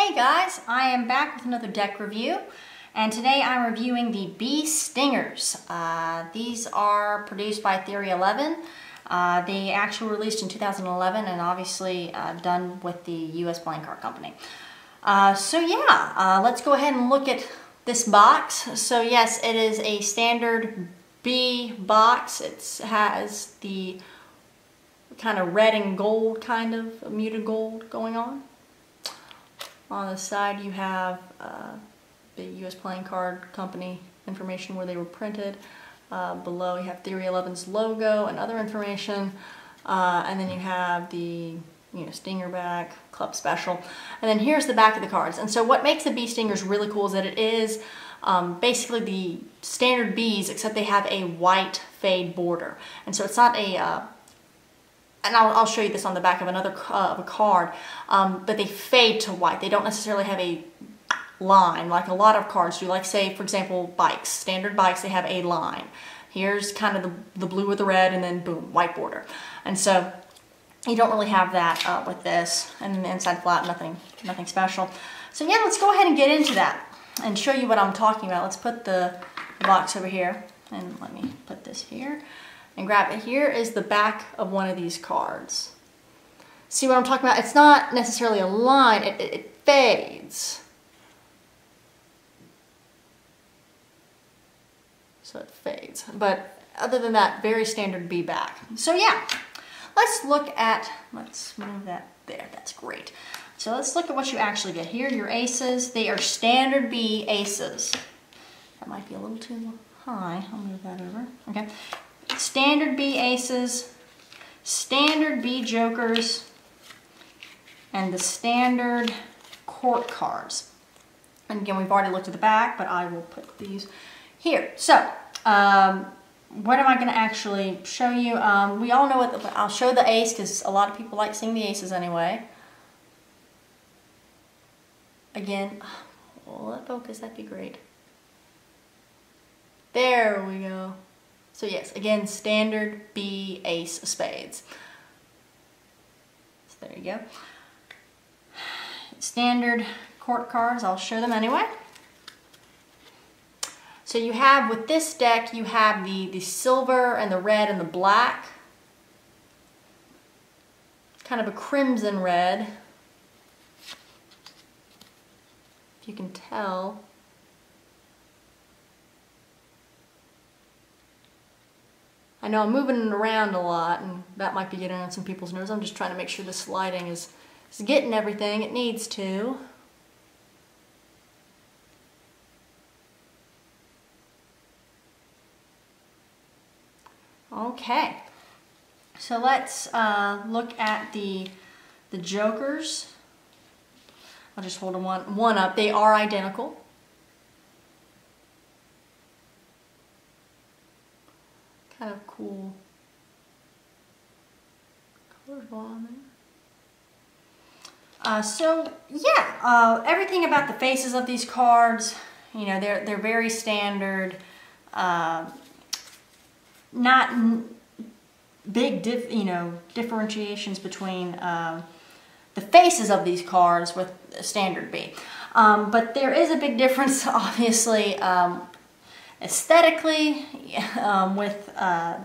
Hey guys, I am back with another deck review, and today I'm reviewing the Bee Stingers. These are produced by Theory 11. They actually were released in 2011 and obviously done with the US Playing Card Company. Let's go ahead and look at this box. So yes, it is a standard Bee box. It has the kind of red and gold, kind of muted gold going on. On the side you have the US Playing Card Company information where they were printed. Below you have Theory 11's logo and other information. And then you have the stinger back, club special. And then here's the back of the cards. And so what makes the Bee Stingers really cool is that it is basically the standard bees, except they have a white fade border. And so it's not a and I'll show you this on the back of another a card, but they fade to white. They don't necessarily have a line like a lot of cards do. Like say, for example, bikes. Standard bikes, they have a line. Here's kind of the blue with the red, and then boom, white border. And so you don't really have that with this. And then the inside flat, nothing special. So yeah, let's go ahead and get into that and show you what I'm talking about. Let's put the box over here, and let me put this here. And grab it. Here is the back of one of these cards. See what I'm talking about? It's not necessarily a line, it fades. So it fades. But other than that, very standard Bee back. So yeah, let's move that there. That's great. So let's look at what you actually get. Here are your aces. They are standard Bee aces. That might be a little too high. I'll move that over. Okay. Standard Bee aces, standard Bee jokers, and the standard court cards. And again, we've already looked at the back, but I will put these here. So, what am I going to actually show you? We all know I'll show the ace because a lot of people like seeing the aces anyway. Again, will that focus? That'd be great. There we go. So yes, again, standard Bee ace of spades. So there you go. Standard court cards, I'll show them anyway. So you have, with this deck, you have the silver and the red and the black. Kind of a crimson red. If you can tell. I know I'm moving it around a lot, and that might be getting on some people's nerves. I'm just trying to make sure the sliding is getting everything it needs to. Okay, so let's look at the jokers. I'll just hold one up. They are identical. Kind of cool colors on there. Everything about the faces of these cards, they're very standard. Not big differentiations between the faces of these cards with standard Bee. But there is a big difference, obviously. Aesthetically, with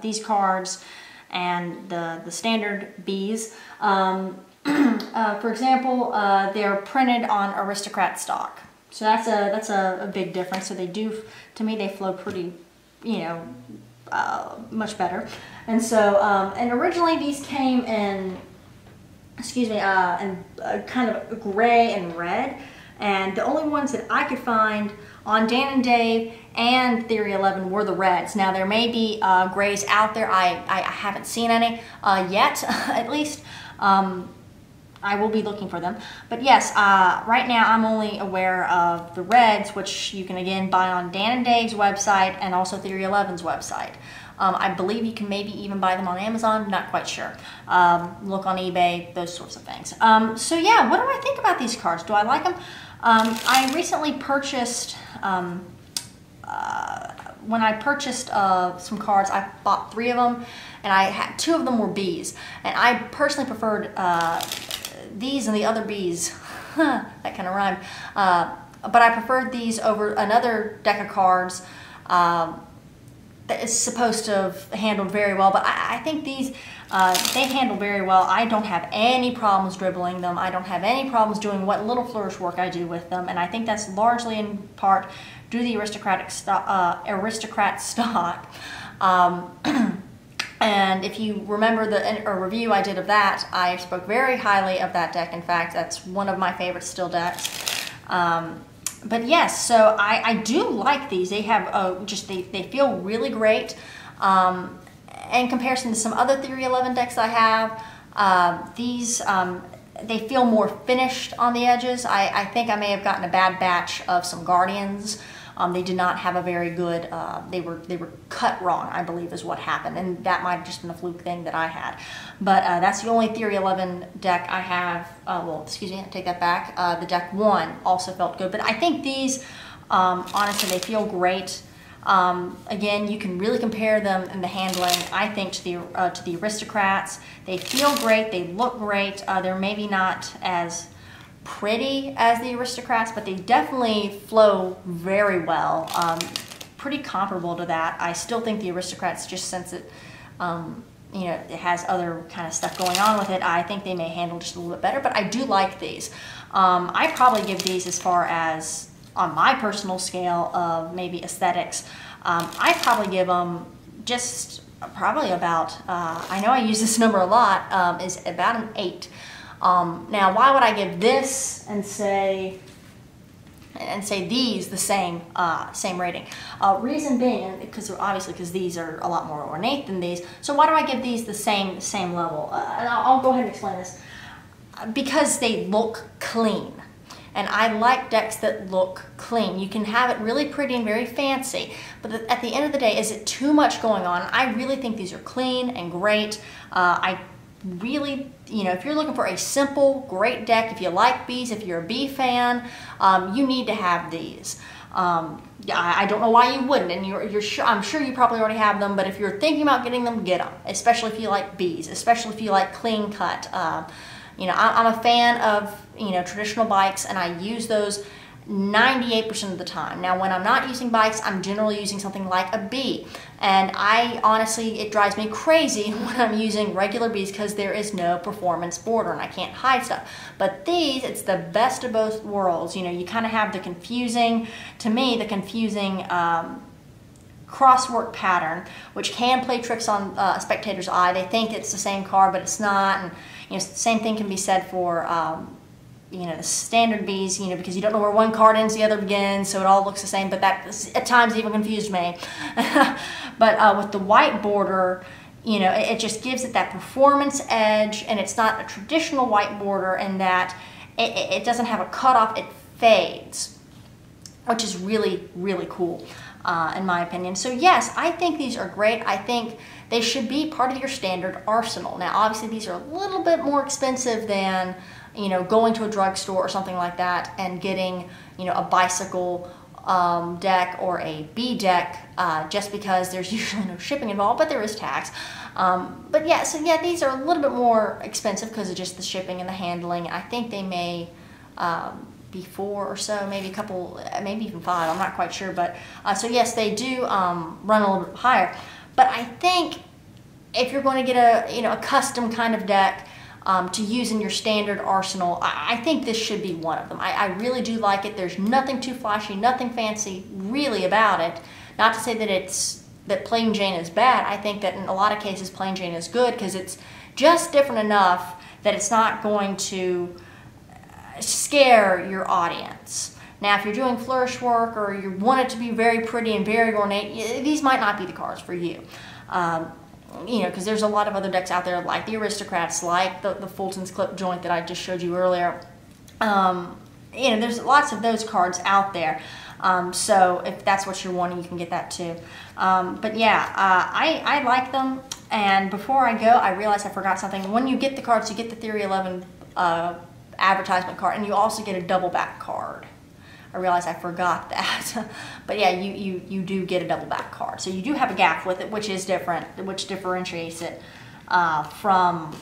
these cards and the standard Bees. For example, they're printed on aristocrat stock, so that's a big difference. So they do, to me, they flow pretty, much better. And so, and originally these came in, in kind of gray and red. And the only ones that I could find on Dan and Dave and Theory 11 were the reds. Now there may be grays out there. I haven't seen any yet, at least. I will be looking for them. But yes, right now I'm only aware of the reds, which you can again buy on Dan and Dave's website and also Theory 11's website. I believe you can maybe even buy them on Amazon, not quite sure. Look on eBay, those sorts of things. So yeah, what do I think about these cards? Do I like them? I recently purchased, when I purchased some cards, I bought 3 of them, and 2 of them were Bees. And I personally preferred these and the other Bees That kind of rhymed. But I preferred these over another deck of cards that is supposed to have handled very well. But I think these, they handle very well. I don't have any problems dribbling them. I don't have any problems doing what little flourish work I do with them. And I think that's largely in part due to the aristocrat stock. And if you remember a review I did of that, I spoke very highly of that deck. In fact, that's one of my favorite still decks. But yes, so I do like these. They have they feel really great. In comparison to some other Theory 11 decks I have, these they feel more finished on the edges. I think I may have gotten a bad batch of some Guardians. They did not have a very good, they were cut wrong, I believe is what happened. And that might have just been a fluke thing that I had. But that's the only Theory 11 deck I have. Well, excuse me, I take that back. The deck 1 also felt good. But I think these, honestly, they feel great. Again, you can really compare them in the handling, I think, to the Aristocrats. They feel great. They look great. They're maybe not as pretty as the Aristocrats, but they definitely flow very well. Pretty comparable to that. I still think the Aristocrats, just since it, you know, it has other kind of stuff going on with it, I think they may handle just a little bit better, but I do like these. I probably give these, as far as on my personal scale of maybe aesthetics, I probably give them just probably about, I know I use this number a lot, is about an 8. Now, why would I give this and say these the same rating? Reason being, because these are a lot more ornate than these. So why do I give these the same level? And I'll go ahead and explain this. Because they look clean. And I like decks that look clean. You can have it really pretty and very fancy, but at the end of the day, is it too much going on? I really think these are clean and great. I really, you know, if you're looking for a simple, great deck, if you like bees, if you're a bee fan, you need to have these. I don't know why you wouldn't, and I'm sure you probably already have them, but if you're thinking about getting them, get them, especially if you like bees, especially if you like clean cut. You know, I'm a fan of, you know, traditional bikes, and I use those 98% of the time. Now, when I'm not using bikes, I'm generally using something like a bee. And honestly, it drives me crazy when I'm using regular bees because there is no performance border and I can't hide stuff. But these, it's the best of both worlds. You know, you kind of have the confusing, to me, the confusing crosswork pattern, which can play tricks on a spectator's eye. They think it's the same card, but it's not. And, you know, the same thing can be said for you know, the standard bees, you know, because you don't know where one card ends, the other begins, so it all looks the same, but that at times even confused me. But with the white border, you know, it just gives it that performance edge, and it's not a traditional white border in that it doesn't have a cutoff, it fades, which is really, really cool, in my opinion. So yes, I think these are great. I think they should be part of your standard arsenal. Now, obviously, these are a little bit more expensive than, you know, going to a drugstore or something like that and getting, you know, a bicycle deck or a bee deck, just because there's usually no shipping involved, but there is tax. But yeah, so yeah, these are a little bit more expensive because of just the shipping and the handling. I think they may be 4 or so, maybe a couple, maybe even 5, I'm not quite sure. But so yes, they do run a little bit higher. But I think if you're going to get a, you know, a custom kind of deck to use in your standard arsenal, I think this should be one of them. I really do like it. There's nothing too flashy, nothing fancy really about it. Not to say that Plain Jane is bad. I think that in a lot of cases Plain Jane is good because it's just different enough that it's not going to scare your audience. Now, if you're doing flourish work or you want it to be very pretty and very ornate, these might not be the cards for you. You know, because there's a lot of other decks out there like the Aristocrats, like the Fulton's Clip Joint that I just showed you earlier. You know, there's lots of those cards out there. So if that's what you're wanting, you can get that too. But yeah, I like them. And before I go, I realized I forgot something. When you get the cards, you get the Theory 11 advertisement card, and you also get a double back card. I realized I forgot that. But yeah, you do get a double back card. So you do have a gaff with it, which is different, which differentiates it from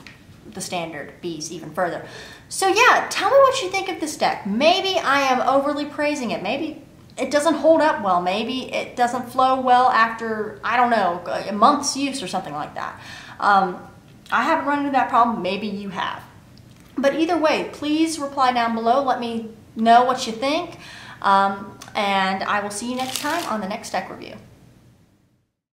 the standard Bs even further. So yeah, tell me what you think of this deck. Maybe I am overly praising it. Maybe it doesn't hold up well. Maybe it doesn't flow well after, I don't know, a month's use or something like that. I haven't run into that problem. Maybe you have. But either way, please reply down below. Let me know what you think. And I will see you next time on the next deck review.